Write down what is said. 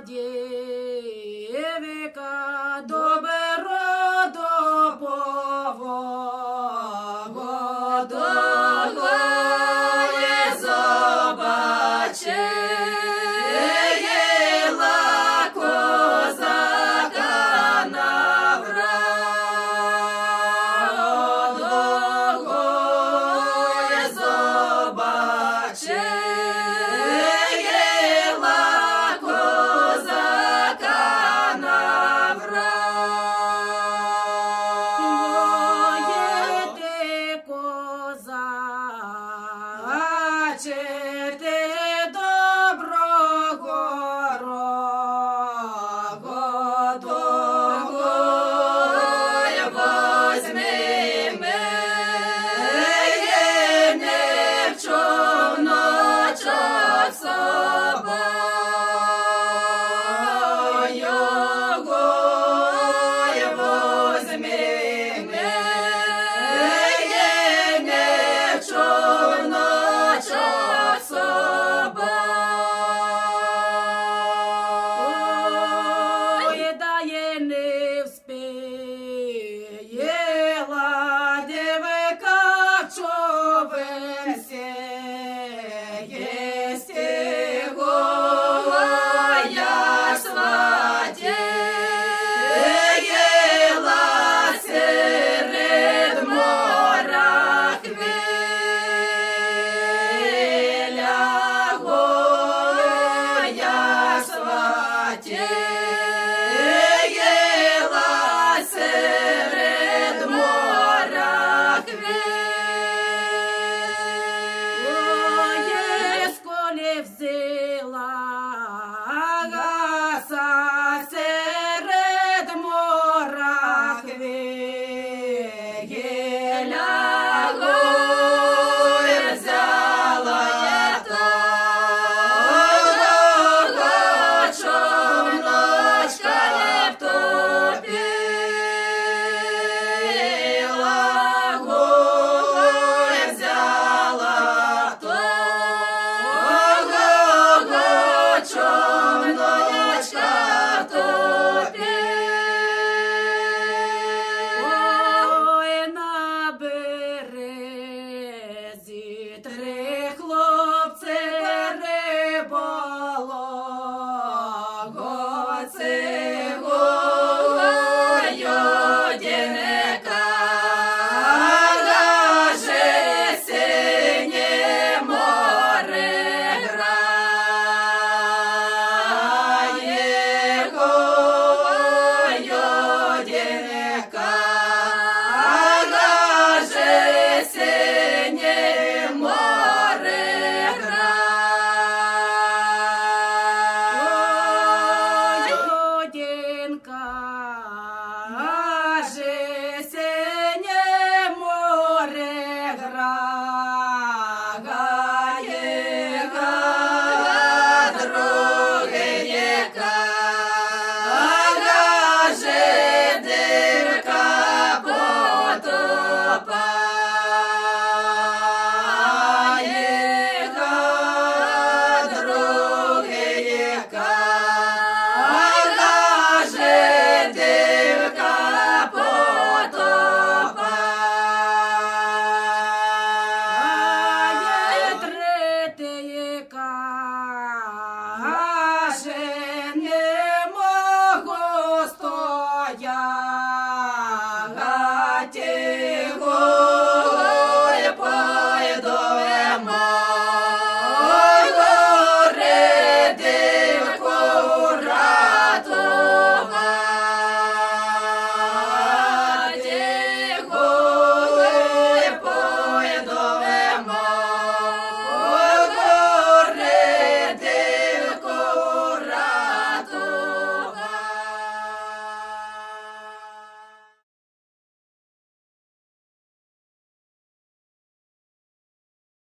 дівка добро допового догоє забачила козака на враг. Догоє забачила козака на враг. Воєте козаче, ти доброго рогу догоє возьми мене в човночок собою. Возьми мене в човночок собою. Дає не вспієла дівка в човен сіє, стігова сватєла серед моря хвиля. Гоя сватєла серед моря хвиля. Ой, сколі взяла